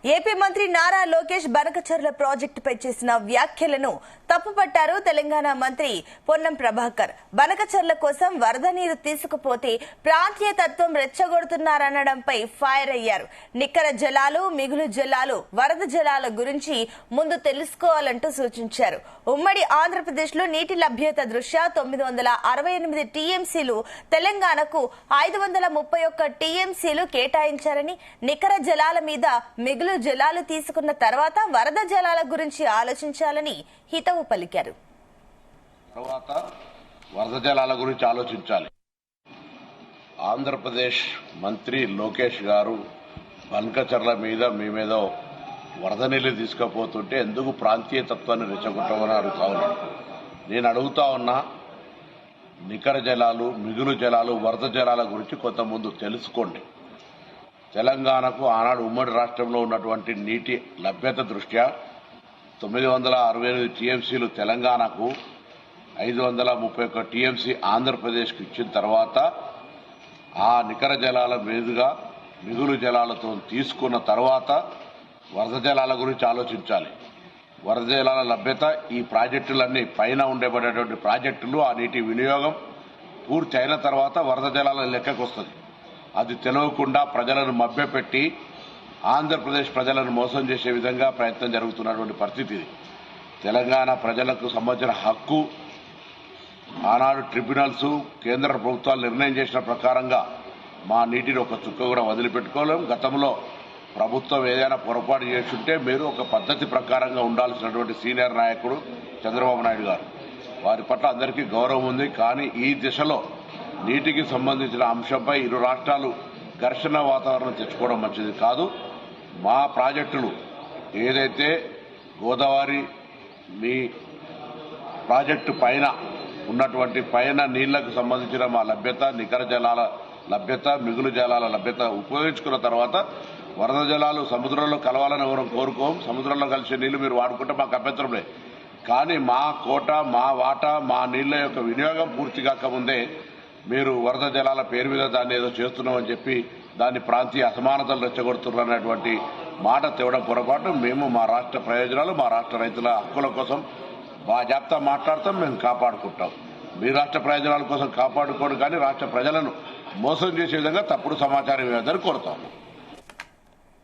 AP మంత్రి నారా లోకేష్ బనకచర్ల ప్రాజెక్టుపై చేసిన వ్యాఖ్యలను తప్పుపట్టారు తెలంగాణ మంత్రి పొన్నం ప్రభాకర్. బనకచర్ల కోసం వరద నీరు తీసుకుపోతే ప్రాంతీయ తత్వం రెచ్చగొడుతున్నారనడంపై ఫైర్ అయ్యారు. నికర జలాలు, మిగులు జలాలు, వరద జలాల గురించి ముందు తెలుసుకోవాలంటూ సూచించారు. ఉమ్మడి ఆంధ్రప్రదేశ్ లో నీటి లభ్యత దృష్ట్యా 968 టీఎంసీలు, తెలంగాణకు 531 టీఎంసీలు కేటాయించారని, నికర జలాల మీద మిగులు జలాలు తీసుకున్న తర్వాత వరద జలాల గురించి ఆలోచించాలని హితవు పలికారు. తర్వాత వరద జలాల గురించి ఆలోచించాలి. ఆంధ్రప్రదేశ్ మంత్రి లోకేష్ గారు బనకచర్ల మీద మేమేదో వరద నీళ్లు తీసుకుపోతుంటే ఎందుకు ప్రాంతీయ తత్వాన్ని రెచ్చగొట్టమని అడుగుతా ఉన్నాను. నేను అడుగుతా ఉన్నా, నికర జలాలు, మిగులు జలాలు, వరద జలాల గురించి కొంత ముందు తెలుసుకోండి. తెలంగాణకు ఆనాడు ఉమ్మడి రాష్ట్రంలో ఉన్నటువంటి నీటి లభ్యత దృష్ట్యా 968 టీఎంసీలు తెలంగాణకు, 531 టీఎంసీ ఆంధ్రప్రదేశ్కు ఇచ్చిన తర్వాత ఆ నికర జలాల మీదుగా మిగులు జలాలతో తీసుకున్న తర్వాత వరద జలాల గురించి ఆలోచించాలి. వరద జలాల లభ్యత, ఈ ప్రాజెక్టులన్నీ పైన ఉండబడేటువంటి ప్రాజెక్టులు, ఆ నీటి వినియోగం పూర్తి అయిన తర్వాత వరద జలాల లెక్కకు వస్తుంది. అది తెలియకుండా ప్రజలను మభ్యపెట్టి ఆంధ్రప్రదేశ్ ప్రజలను మోసం చేసే విధంగా ప్రయత్నం జరుగుతున్నటువంటి పరిస్థితి ఇది. తెలంగాణ ప్రజలకు సంబంధించిన హక్కు ఆనాడు ట్రిబ్యునల్స్, కేంద్ర ప్రభుత్వాలు నిర్ణయం చేసిన ప్రకారంగా మా నీటిని ఒక చుక్క కూడా వదిలిపెట్టుకోలేము. గతంలో ప్రభుత్వం ఏదైనా పొరపాటు చేస్తుంటే మీరు ఒక పద్ధతి ప్రకారంగా ఉండాల్సినటువంటి సీనియర్ నాయకుడు చంద్రబాబు నాయుడు గారు, వారి పట్ల అందరికీ గౌరవం ఉంది. కానీ ఈ దిశలో నీటికి సంబంధించిన అంశంపై ఇరు రాష్ట్రాలు ఘర్షణ వాతావరణం తెచ్చుకోవడం మంచిది కాదు. మా ప్రాజెక్టులు ఏదైతే గోదావరి మీ ప్రాజెక్టు పైన ఉన్నటువంటి పైన నీళ్లకు సంబంధించిన మా లభ్యత, నికర జలాల లభ్యత, మిగులు జలాల లభ్యత ఉపయోగించుకున్న తర్వాత వరద జలాలు సముద్రంలో కలవాలని ఎవరు కోరుకోం. సముద్రంలో కలిసే నీళ్లు మీరు వాడుకుంటే మాకు అభ్యంతరం లేదు. కానీ మా కోట, మా వాటా, మా నీళ్ల యొక్క వినియోగం పూర్తి కాకముందే మీరు వరద జలాల పేరు మీద దాన్ని ఏదో చేస్తున్నామని చెప్పి దాన్ని ప్రాంతీయ అసమానతలు రెచ్చగొడుతున్నారనేటువంటి మాట తేవడం పొరపాటు. మేము మా రాష్ట్ర ప్రయోజనాలు, మా రాష్ట్ర రైతుల హక్కుల కోసం బాజాప్తా మాట్లాడతాం, మేము కాపాడుకుంటాం. మీ రాష్ట్ర ప్రయోజనాల కోసం కాపాడుకోడు, కానీ రాష్ట్ర ప్రజలను మోసం చేసే విధంగా తప్పుడు సమాచారం ఇవ్వద్దని కోరుతాం.